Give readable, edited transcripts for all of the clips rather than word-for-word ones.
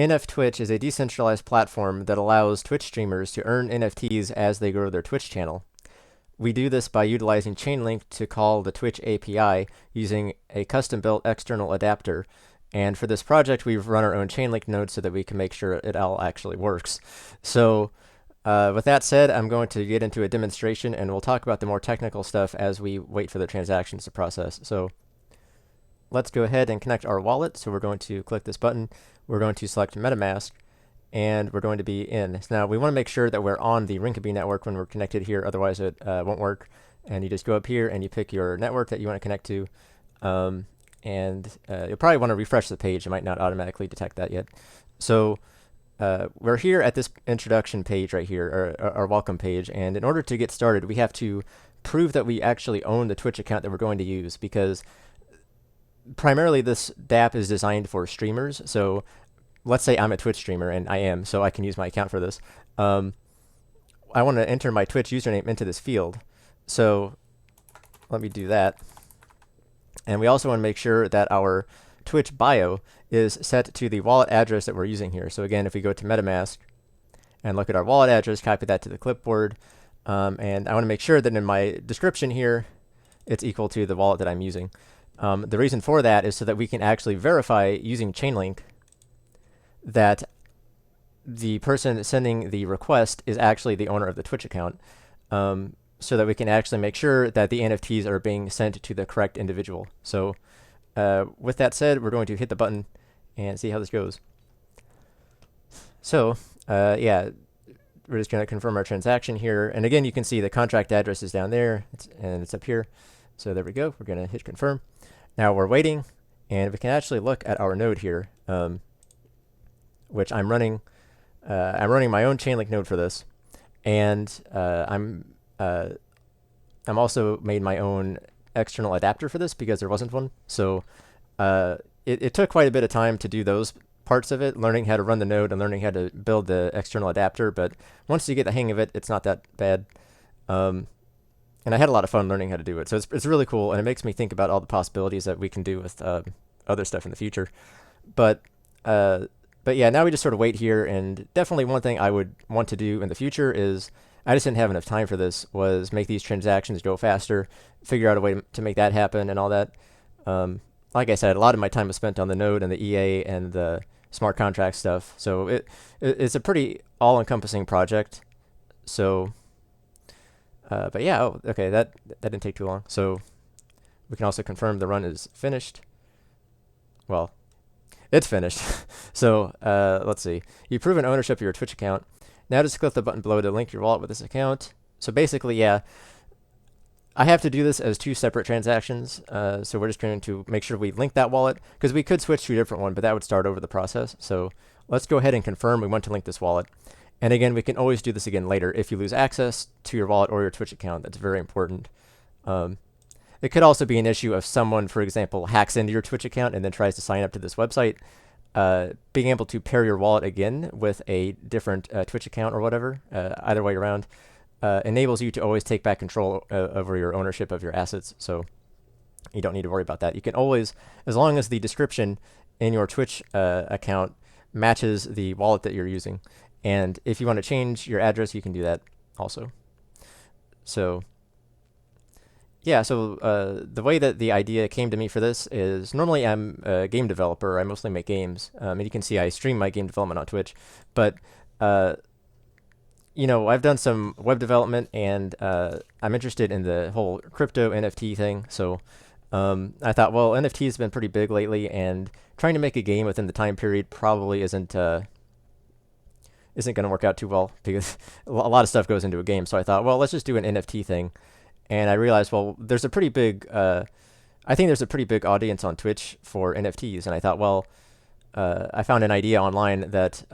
NFTwitch is a decentralized platform that allows Twitch streamers to earn NFTs as they grow their Twitch channel. We do this by utilizing Chainlink to call the Twitch API using a custom-built external adapter. And for this project, we've run our own Chainlink node so that we can make sure it all actually works. So with that said, I'm going to get into a demonstration, and we'll talk about the more technical stuff as we wait for the transactions to process. So let's go ahead and connect our wallet. So we're going to click this button. We're going to select MetaMask, and we're going to be in. So now we want to make sure that we're on the Rinkeby network when we're connected here, otherwise it won't work. And you just go up here and you pick your network that you want to connect to. You'll probably want to refresh the page. It might not automatically detect that yet. So we're here at this introduction page right here, or our welcome page. And in order to get started, we have to prove that we actually own the Twitch account that we're going to use, because primarily this DApp is designed for streamers. So let's say I'm a Twitch streamer, and I am, so I can use my account for this. I want to enter my Twitch username into this field. So let me do that. And we also want to make sure that our Twitch bio is set to the wallet address that we're using here. So again, if we go to MetaMask and look at our wallet address, copy that to the clipboard. And I want to make sure that in my description here, it's equal to the wallet that I'm using. The reason for that is so that we can actually verify using Chainlink that the person sending the request is actually the owner of the Twitch account, so that we can actually make sure that the NFTs are being sent to the correct individual. So with that said, we're going to hit the button and see how this goes. So yeah, we're just going to confirm our transaction here. And again, you can see the contract address is down there, and it's up here. So there we go. We're going to hit confirm. Now we're waiting, and we can actually look at our node here, which I'm running. I'm running my own Chainlink node for this, and I'm also made my own external adapter for this because there wasn't one. So it took quite a bit of time to do those parts of it, learning how to run the node and learning how to build the external adapter. But once you get the hang of it, it's not that bad. And I had a lot of fun learning how to do it. So it's really cool, and it makes me think about all the possibilities that we can do with other stuff in the future. But yeah, now we just sort of wait here, and definitely one thing I would want to do in the future is, I just didn't have enough time for this, was make these transactions go faster, figure out a way to make that happen and all that. Like I said, a lot of my time was spent on the node and the EA and the smart contract stuff. So it's a pretty all-encompassing project. So, but yeah, okay, that didn't take too long. So we can also confirm the run is finished. Well, it's finished. So let's see. You've proven ownership of your Twitch account. Now just click the button below to link your wallet with this account. So basically, yeah, I have to do this as two separate transactions. So we're just going to make sure we link that wallet, because we could switch to a different one, but that would start over the process. So let's go ahead and confirm we want to link this wallet. And again, we can always do this again later if you lose access to your wallet or your Twitch account. That's very important. It could also be an issue if someone, for example, hacks into your Twitch account and then tries to sign up to this website. Being able to pair your wallet again with a different Twitch account or whatever, either way around, enables you to always take back control over your ownership of your assets. So you don't need to worry about that. You can always, as long as the description in your Twitch account matches the wallet that you're using. And if you want to change your address, you can do that also. So yeah, so the way that the idea came to me for this is, normally I'm a game developer. I mostly make games. And you can see I stream my game development on Twitch. But, you know, I've done some web development, and I'm interested in the whole crypto NFT thing. So I thought, well, NFT has been pretty big lately, and trying to make a game within the time period probably isn't going to work out too well, because a lot of stuff goes into a game. So I thought, well, let's just do an NFT thing. And I realized, well, there's a pretty big, I think there's a pretty big audience on Twitch for NFTs. And I thought, well, I found an idea online that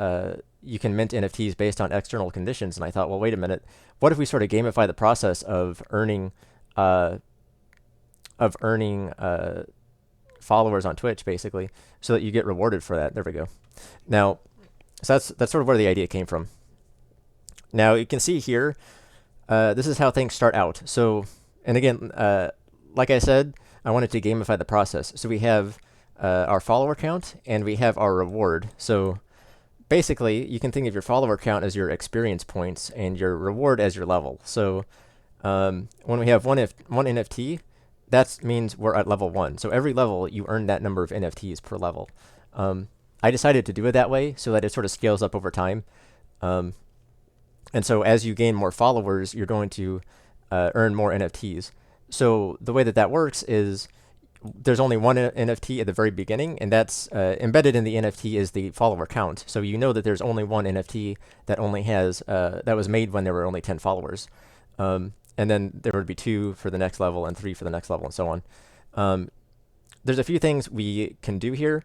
you can mint NFTs based on external conditions. And I thought, well, wait a minute. What if we sort of gamify the process of earning followers on Twitch, basically, so that you get rewarded for that? There we go. Now, so that's sort of where the idea came from. Now, you can see here, this is how things start out. So, and again, like I said, I wanted to gamify the process. So we have our follower count, and we have our reward. So basically, you can think of your follower count as your experience points and your reward as your level. So when we have one NFT, that means we're at level 1. So every level, you earn that number of NFTs per level. I decided to do it that way so that it sort of scales up over time. And so as you gain more followers, you're going to earn more NFTs. So the way that that works is there's only one NFT at the very beginning, and that's embedded in the NFT is the follower count. So you know that there's only one NFT that only has that was made when there were only 10 followers. And then there would be 2 for the next level and 3 for the next level and so on. There's a few things we can do here.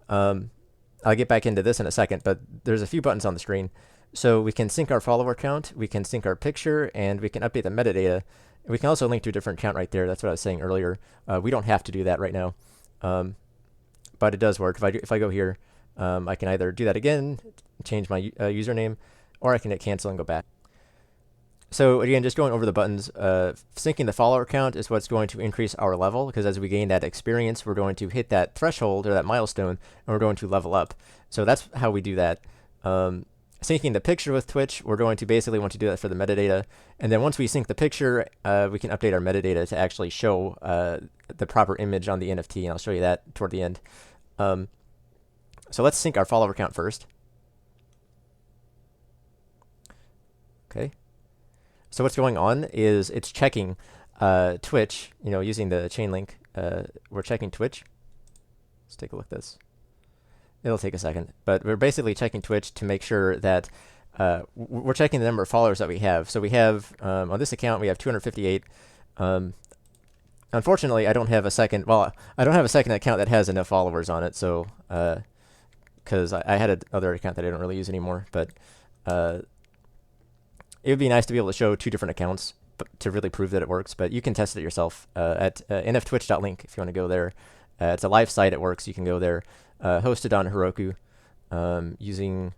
I'll get back into this in a second, but there's a few buttons on the screen. So we can sync our follower count, we can sync our picture, and we can update the metadata. We can also link to a different count right there. That's what I was saying earlier. We don't have to do that right now, but it does work. If I go here, I can either do that again, change my username, or I can hit cancel and go back. So again, just going over the buttons, syncing the follower count is what's going to increase our level, because as we gain that experience, we're going to hit that threshold or that milestone, and we're going to level up. So that's how we do that. Syncing the picture with Twitch, we're going to basically want to do that for the metadata. And then once we sync the picture, we can update our metadata to actually show the proper image on the NFT, and I'll show you that toward the end. So let's sync our follower count first. Okay. So what's going on is it's checking Twitch, using the Chainlink. We're checking Twitch. Let's take a look at this. It'll take a second, but we're basically checking Twitch to make sure that we're checking the number of followers that we have. So we have, on this account, we have 258. Unfortunately, I don't have a second, I don't have a second account that has enough followers on it, so, because I had another account that I don't really use anymore, but it would be nice to be able to show 2 different accounts to really prove that it works, but you can test it yourself at NFTwitch.link if you want to go there. It's a live site, it works, you can go there. Hosted on Heroku, using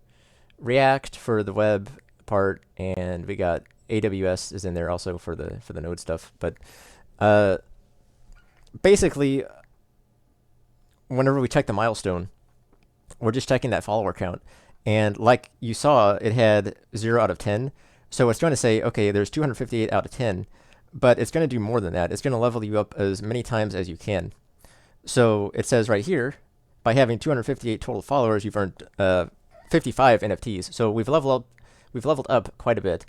React for the web part, and we got AWS is in there also for the node stuff. But basically, whenever we check the milestone, we're just checking that follower count, and like you saw, it had 0 out of 10. So it's going to say, okay, there's 258 out of 10, but it's going to do more than that. It's going to level you up as many times as you can. So it says right here, by having 258 total followers, you've earned 55 NFTs. So we've leveled up quite a bit.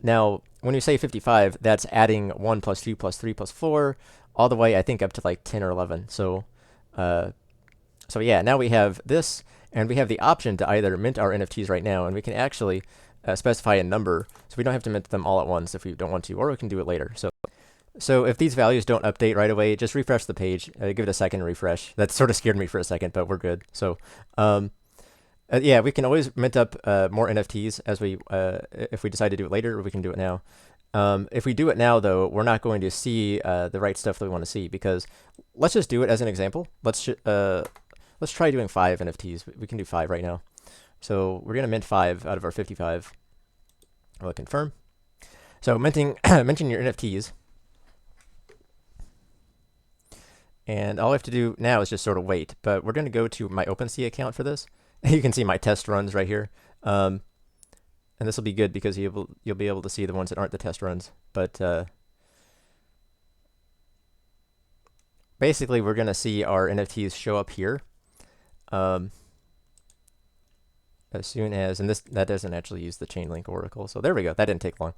Now, when you say 55, that's adding 1 plus 2 plus 3 plus 4, all the way, I think, up to like 10 or 11. So yeah, now we have this, and we have the option to either mint our NFTs right now, and we can actually specify a number, so we don't have to mint them all at once if we don't want to, or we can do it later. So if these values don't update right away, just refresh the page. Give it a second refresh. That sort of scared me for a second, but we're good. So yeah, we can always mint up more NFTs as if we decide to do it later, or we can do it now. If we do it now, though, we're not going to see the right stuff that we want to see, because let's just do it as an example. Let's try doing 5 NFTs. We can do 5 right now. So we're going to mint 5 out of our 55. I'll confirm. So minting your NFTs. And all I have to do now is just sort of wait. But we're going to go to my OpenSea account for this. You can see my test runs right here. And this will be good because you'll be able to see the ones that aren't the test runs. But basically, we're going to see our NFTs show up here. As soon as, and that doesn't actually use the Chainlink Oracle. So there we go. That didn't take long.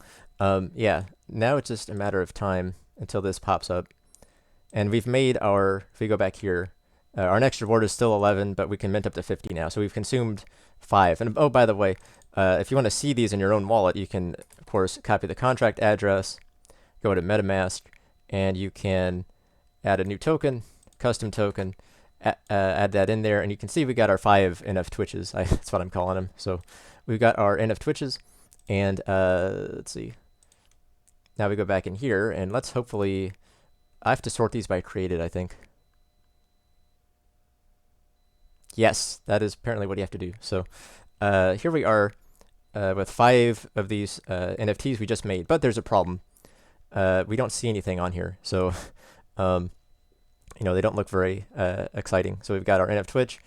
Yeah, now it's just a matter of time until this pops up. And we've made if we go back here, our next reward is still 11, but we can mint up to 50 now. So we've consumed 5. And oh, by the way, if you want to see these in your own wallet, you can, of course, copy the contract address, go to MetaMask, and you can add a new token, custom token, add that in there, and you can see we got our 5 NFTwitches. That's what I'm calling them. So we've got our NFTwitches, and let's see. Now we go back in here, and let's hopefully, I have to sort these by created, I think. Yes, that is apparently what you have to do. So here we are with 5 of these NFTs we just made, but there's a problem. We don't see anything on here, so they don't look very exciting. So we've got our NFTwitch.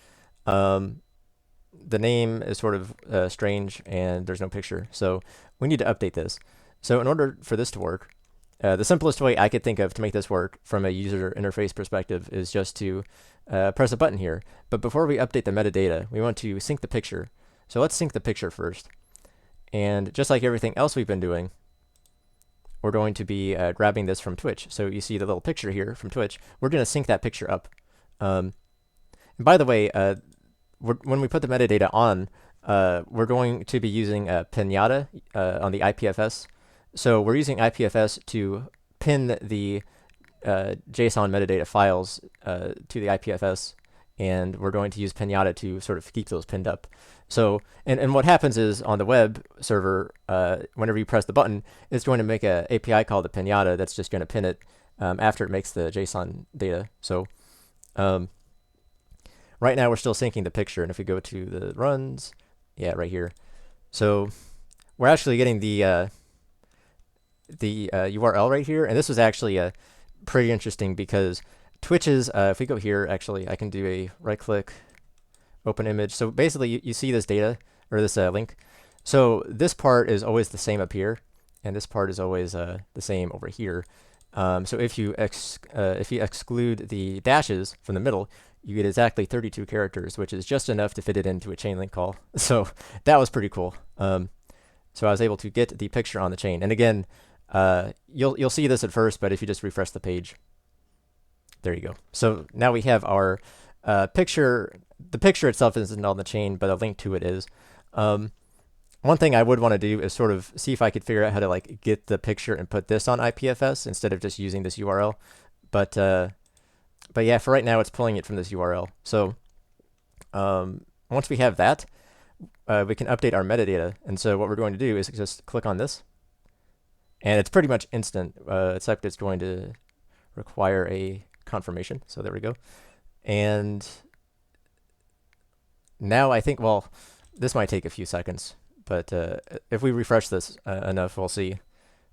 the name is sort of strange and there's no picture. So we need to update this. So in order for this to work, the simplest way I could think of to make this work from a user interface perspective is just to press a button here. But before we update the metadata, we want to sync the picture. So let's sync the picture first. And just like everything else we've been doing, we're going to be grabbing this from Twitch. So you see the little picture here from Twitch. We're going to sync that picture up. And by the way, when we put the metadata on, we're going to be using Pinata on the IPFS. So we're using IPFS to pin the JSON metadata files to the IPFS, and we're going to use Pinata to sort of keep those pinned up. So, and what happens is on the web server, whenever you press the button, it's going to make an API call to Pinata that's just going to pin it after it makes the JSON data. So right now we're still syncing the picture, and if we go to the runs, yeah, right here. So we're actually getting the URL right here, and this was actually pretty interesting because Twitch's, if we go here, actually, I can do a right-click, open image. So basically, you see this data, or this link. So this part is always the same up here, and this part is always the same over here. So if you exclude the dashes from the middle, you get exactly 32 characters, which is just enough to fit it into a Chainlink call. So that was pretty cool. So I was able to get the picture on the chain. And again, you'll see this at first, but if you just refresh the page, there you go. So now we have our picture. The picture itself isn't on the chain, but a link to it is. One thing I would want to do is sort of see if I could figure out how to like get the picture and put this on IPFS instead of just using this URL. But yeah, for right now, it's pulling it from this URL. So once we have that, we can update our metadata. And so what we're going to do is just click on this. And it's pretty much instant, except it's going to require a confirmation. So there we go. And now I think, well, this might take a few seconds, but if we refresh this enough, we'll see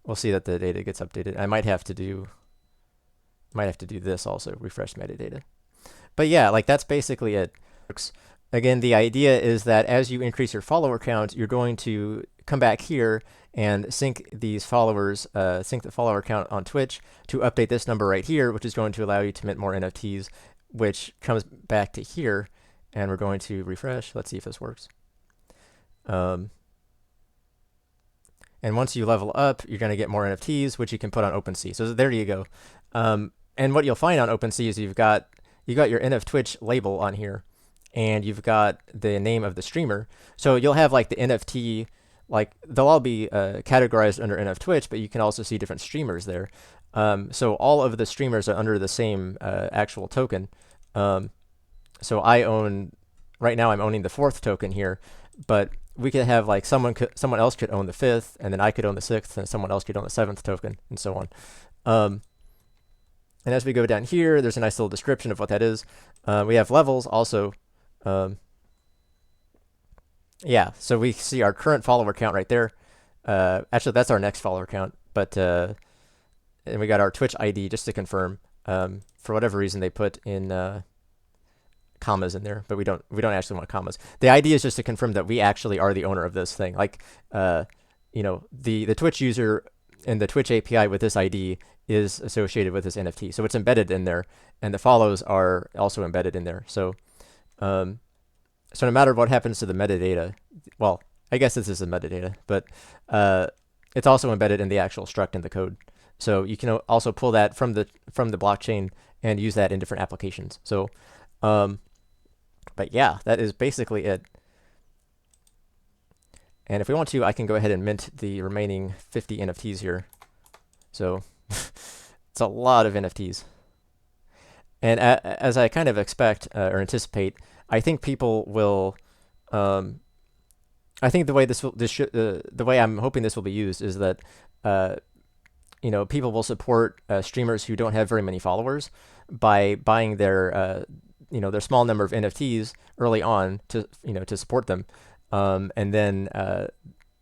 that the data gets updated. I might have to do this also, refresh metadata. But yeah, like that's basically it. Again, the idea is that as you increase your follower count, you're going to come back here and sync these followers, sync the follower count on Twitch to update this number right here, which is going to allow you to mint more NFTs, which comes back to here. And we're going to refresh. Let's see if this works. And once you level up, you're going to get more NFTs, which you can put on OpenSea. So there you go. And what you'll find on OpenSea is you've got your NFTwitch label on here, and you've got the name of the streamer. So you'll have like the NFT, like they'll all be categorized under NFTwitch, but you can also see different streamers there. So all of the streamers are under the same actual token. So right now I'm owning the 4th token here, but we could have like someone else could own the 5th, and then I could own the 6th, and someone else could own the 7th token, and so on. And as we go down here, there's a nice little description of what that is. We have levels also. Yeah, so we see our current follower count right there. Actually, that's our next follower count, but and we got our Twitch ID just to confirm. For whatever reason, they put in commas in there, but we don't actually want commas. The idea is just to confirm that we actually are the owner of this thing. Like, the Twitch user and the Twitch API with this ID is associated with this NFT, so it's embedded in there, and the follows are also embedded in there. So, so no matter what happens to the metadata, well, I guess this is the metadata, but it's also embedded in the actual struct in the code. So you can also pull that from the blockchain and use that in different applications. So. But yeah, that is basically it. And if we want to, I can go ahead and mint the remaining 50 NFTs here. So it's a lot of NFTs. And as I kind of expect or anticipate, I think people will. I think the way the way I'm hoping this will be used is that people will support streamers who don't have very many followers by buying their their small number of NFTs early on to support them, and then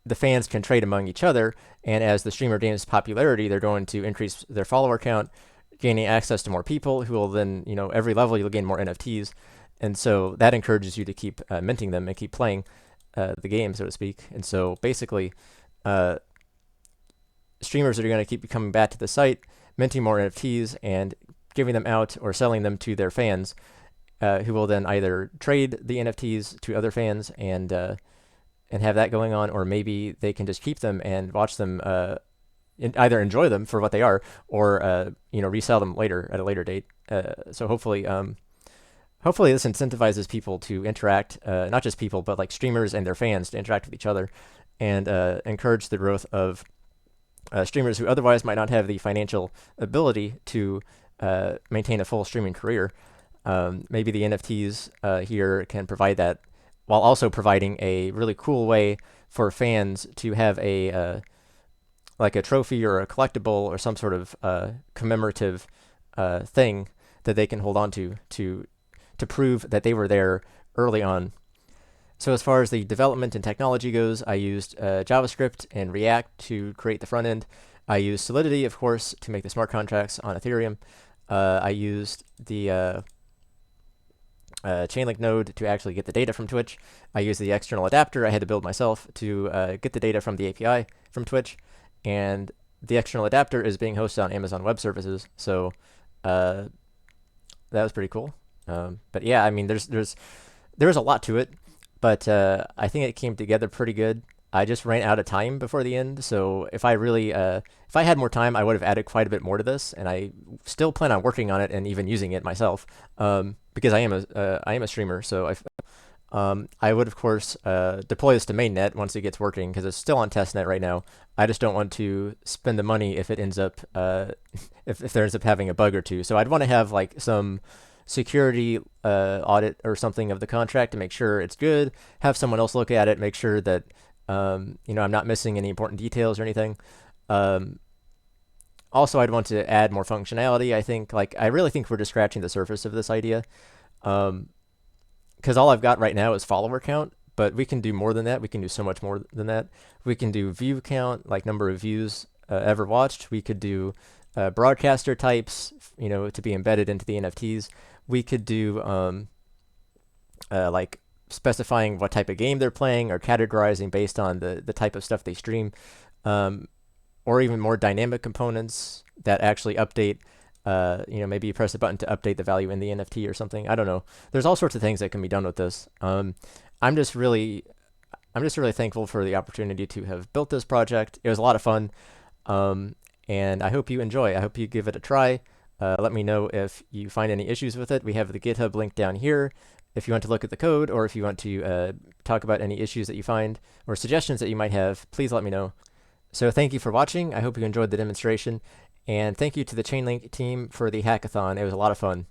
the fans can trade among each other. And as the streamer gains popularity, they're going to increase their follower count, gaining access to more people who will then every level you'll gain more NFTs, And so that encourages you to keep minting them and keep playing the game, so to speak. And so basically, streamers are going to keep coming back to the site, minting more NFTs, and giving them out or selling them to their fans, who will then either trade the NFTs to other fans and have that going on, or maybe they can just keep them and watch them, either enjoy them for what they are, or resell them later at a later date. So hopefully this incentivizes people to interact, not just people, but like streamers and their fans to interact with each other, and encourage the growth of streamers who otherwise might not have the financial ability to maintain a full streaming career. Maybe the NFTs here can provide that, while also providing a really cool way for fans to have a like a trophy or a collectible or some sort of commemorative thing that they can hold on to prove that they were there early on. So as far as the development and technology goes, I used JavaScript and React to create the front end. I used Solidity, of course, to make the smart contracts on Ethereum. I used the Chainlink node to actually get the data from Twitch. I used the external adapter I had to build myself to get the data from the API from Twitch. And the external adapter is being hosted on Amazon Web Services. So that was pretty cool. But yeah, I mean, there's a lot to it, but I think it came together pretty good. I just ran out of time before the end, so if I had more time, I would have added quite a bit more to this, and I still plan on working on it and even using it myself, because I am a streamer. So I would of course deploy this to mainnet once it gets working, because it's still on testnet right now. I just don't want to spend the money if it ends up if there ends up having a bug or two. So I'd want to have like some security audit or something of the contract to make sure it's good. Have someone else look at it, make sure that I'm not missing any important details or anything. Also, I'd want to add more functionality. I really think we're just scratching the surface of this idea, because all I've got right now is follower count, but we can do more than that. We can do so much more than that. We can do view count, like number of views ever watched. We could do broadcaster types, to be embedded into the NFTs. We could do like specifying what type of game they're playing, or categorizing based on the type of stuff they stream, or even more dynamic components that actually update. Maybe you press a button to update the value in the NFT or something. I don't know. There's all sorts of things that can be done with this. I'm just really thankful for the opportunity to have built this project. It was a lot of fun, and I hope you enjoy. I hope you give it a try. Let me know if you find any issues with it. We have the GitHub link down here if you want to look at the code, or if you want to talk about any issues that you find or suggestions that you might have, please let me know. So thank you for watching. I hope you enjoyed the demonstration, and thank you to the Chainlink team for the hackathon. It was a lot of fun.